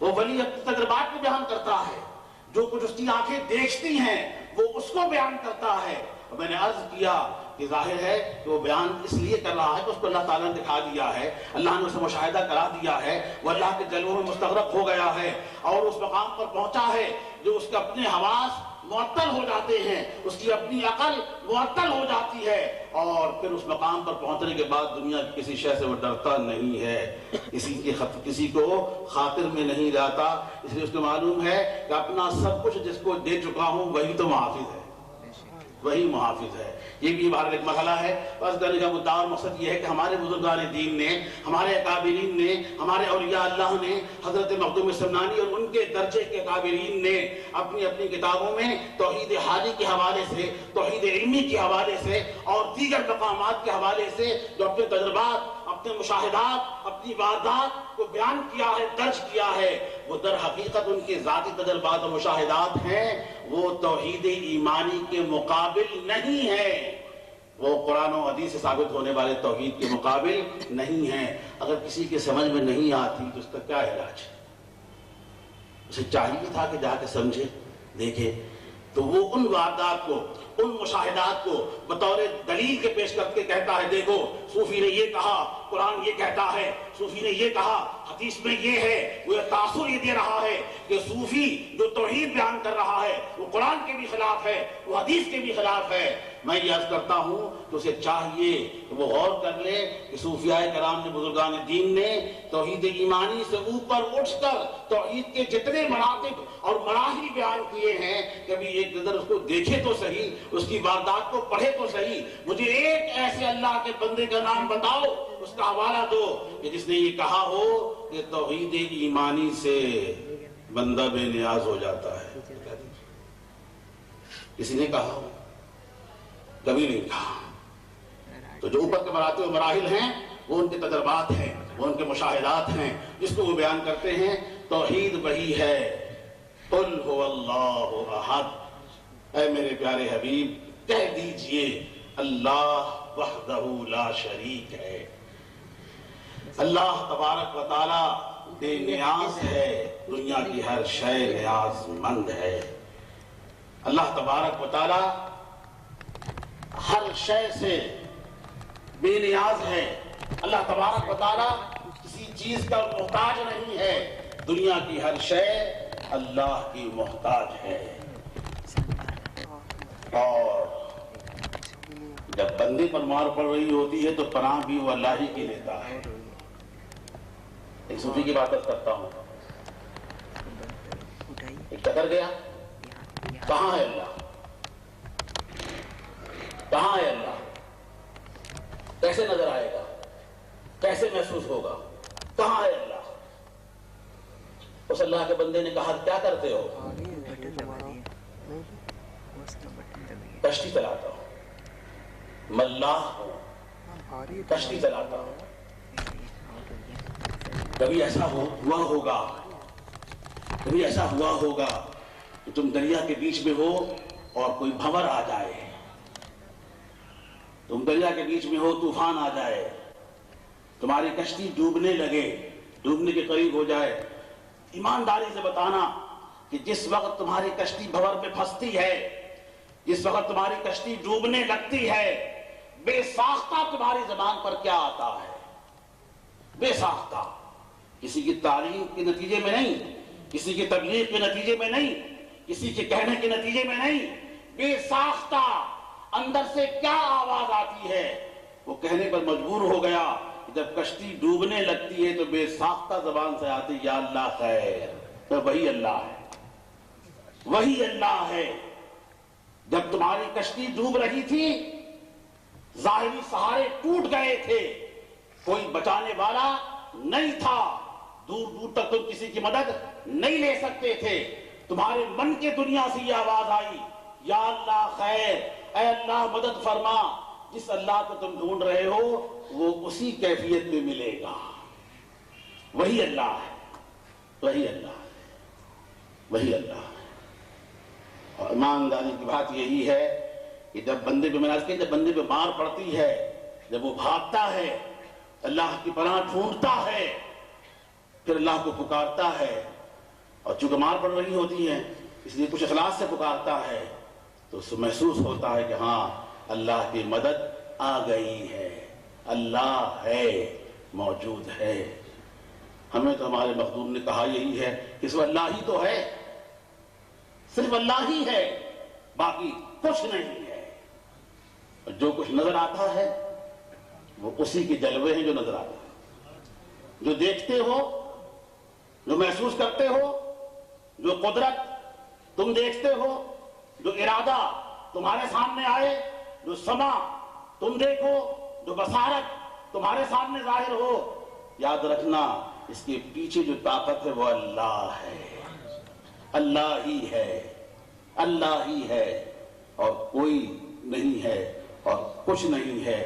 وہ ولی اپنے تجربات کو بیان کرتا ہے، جو کچھ اس کی آنکھیں دیکھتی ہیں وہ اس کو بیان کرتا ہے. اور میں نے عرض کیا کہ ظاہر ہے کہ وہ بیان اس لیے کر رہا ہے کہ اس کو اللہ تعالیٰ نے دکھا دیا ہے، اللہ نے اسے مشاہدہ کرا دیا ہے، وہ اللہ کے جلووں میں مستغرق ہو گیا ہے اور اس مقام پر پہنچا ہے جو اس کے اپنے حواس معطل ہو جاتے ہیں، اس کی اپنی عقل معطل ہو جاتی ہے، اور پھر اس مقام پر پہنچنے کے بعد دنیا کی کسی شے سے وہ ڈرتا نہیں ہے، کسی کو خاطر میں نہیں لاتا، اس لیے اس کو معلوم ہے کہ اپنا سب کچھ جس کو دے چکا ہوں وہی تو محافظ ہے، وہی محافظ ہے. یہ بھی بہرحال ایک مرحلہ ہے. بس کہنے کا مدعا اور مقصد یہ ہے کہ ہمارے بزرگان دین نے، ہمارے اکابرین نے، ہمارے اولیاء اللہ نے، حضرت مخدوم سمنانی اور ان کے درجے کے اکابرین نے اپنی اپنی کتابوں میں توحید حالی کے حوالے سے، توحید علمی کے حوالے سے اور دیگر مقامات کے حوالے سے جو اپنے تجربات، اپنے مشاہدات، اپنی واردات کو بیان کیا ہے، درج کیا ہے، وہ در حقیقت ان کے ذاتی تجربات اور مشاہدات ہیں، وہ توحید ایمانی کے مقابل نہیں ہیں، وہ قرآن و حدیث سے ثابت ہونے والے توحید کے مقابل نہیں ہیں. اگر کسی کے سمجھ میں نہیں آتی تو اس کا کیا علاج ہے؟ اسے چاہیے تھا کہ جا کے سمجھے، دیکھے، تو وہ ان واردات کو، ان مشاہدات کو بطور دلیل کے پیش کر کے کہتا ہے دیکھو صوفی نے یہ کہا، قرآن یہ کہتا ہے، صوفی نے یہ کہا، حدیث میں یہ ہے. وہ تاثر یہ دے رہا ہے کہ صوفی جو توحید بیان کر رہا ہے وہ قرآن کے بھی خلاف ہے، وہ حدیث کے بھی خلاف ہے. میں یہ عرض کرتا ہوں کہ اسے چاہیے کہ وہ غور کر لے کہ صوفیاء کرام نے، بزرگان دین نے توحید ایمانی سے اوپر اٹھ کر توحید کے جتنے مراتب اور مراحل بیان کیے ہیں، کبھی ایک نظر اس کو دیکھے تو صحیح، اس کی واردات کو پڑھے تو صحیح. مجھے ایک ایسے اللہ کے بندے کا نام بتاؤ، اس کا حوالہ دو کہ جس نے یہ کہا ہو کہ توحید ایمانی سے بندہ بے نیاز ہو جاتا ہے. کسی نے کہا ہو؟ کبھی نہیں کہا. تو جو اوپر کے مراتب و مراحل ہیں وہ ان کے تجربات ہیں، وہ ان کے مشاہدات ہیں، جس کو وہ بیان کرتے ہیں. توحید وہی ہے، قل هو اللہ احد. اے میرے پیارے حبیب کہہ دیجئے اللہ وحدہ لا شریک ہے، اللہ تبارک و تعالی بے نیاز ہے، دنیا کی ہر شے نیاز مند ہے. اللہ تبارک و تعالی ہر شے سے بے نیاز ہے. اللہ تبارک و تعالی کسی چیز کا محتاج نہیں ہے. دنیا کی ہر شے اللہ کی محتاج ہے. اور جب بندے پر مار پڑ رہی ہوتی ہے تو پناہ بھی وہ اللہ ہی کی لیتا ہے. ایک صوفی کی بات کرتا ہوں، ایک چکر گیا، کہاں ہے اللہ، کہاں ہے اللہ، کیسے نظر آئے گا، کیسے محسوس ہوگا، کہاں ہے اللہ. اس اللہ کے بندے نے کہا کیا کرتے ہو؟ کشتی چلاتا ہوں، ملاح ہوں، کشتی چلاتا ہوں. کبھی ایسا ہوا ہوگا، کبھی ایسا ہوا ہوگا کہ تم دریا کے بیچ میں ہو اور کوئی بھنور آ جائے، تم دریا کے بیچ میں ہو، طوفان آ جائے، تمہاری کشتی ڈوبنے لگے، ڈوبنے کے قریب ہو جائے. ایمانداری سے بتانا کہ جس وقت تمہاری کشتی بھنور میں پھنستی ہے، جس وقت تمہاری کشتی ڈوبنے لگتی ہے، بے ساختہ تمہاری زبان پر کیا آتا ہے؟ بے ساختہ. کسی کی تعلیم کے نتیجے میں نہیں، کسی کی تبلیغ کے نتیجے میں نہیں، کسی کے کہنے کے نتیجے میں نہیں، بے ساختہ اندر سے کیا آواز آتی ہے؟ وہ کہنے پر مجبور ہو گیا. جب کشتی ڈوبنے لگتی ہے تو بے ساختہ زبان سے آتی یا اللہ خیر. تو وہی اللہ ہے، وہی اللہ ہے. جب تمہاری کشتی ڈوب رہی تھی، ظاہری سہارے ٹوٹ گئے تھے، کوئی بچانے والا نہیں تھا، دور دور تک تم کسی کی مدد نہیں لے سکتے تھے. تمہارے من کے دنیا سے یہ آواز آئی یا اللہ خیر، اے اللہ مدد فرما. جس اللہ کو تم ڈھونڈ رہے ہو وہ اسی کیفیت میں ملے گا. وہی اللہ ہے، وہی اللہ ہے، وہی اللہ ہے. اور ایمانداری کی بات یہی ہے کہ جب بندے پہ میں جب بندے پہ مار پڑتی ہے، جب وہ بھاگتا ہے، اللہ کی پناہ ڈھونڈتا ہے، پھر اللہ کو پکارتا ہے اور چونکہ مار پڑ رہی ہوتی ہیں اس لیے کچھ اخلاص سے پکارتا ہے تو اس سے محسوس ہوتا ہے کہ ہاں اللہ کی مدد آ گئی ہے، اللہ ہے، موجود ہے۔ ہمیں تو ہمارے مخدوم نے کہا یہی ہے کہ صرف اللہ ہی تو ہے، صرف اللہ ہی ہے، باقی کچھ نہیں ہے۔ اور جو کچھ نظر آتا ہے وہ اسی کے جلوے ہیں جو نظر آتا ہے، جو دیکھتے ہو، جو محسوس کرتے ہو، جو قدرت تم دیکھتے ہو، جو ارادہ تمہارے سامنے آئے، جو سما تم دیکھو، جو بصارت تمہارے سامنے ظاہر ہو، یاد رکھنا اس کے پیچھے جو طاقت ہے وہ اللہ ہے، اللہ ہی ہے، اللہ ہی ہے، اور کوئی نہیں ہے اور کچھ نہیں ہے۔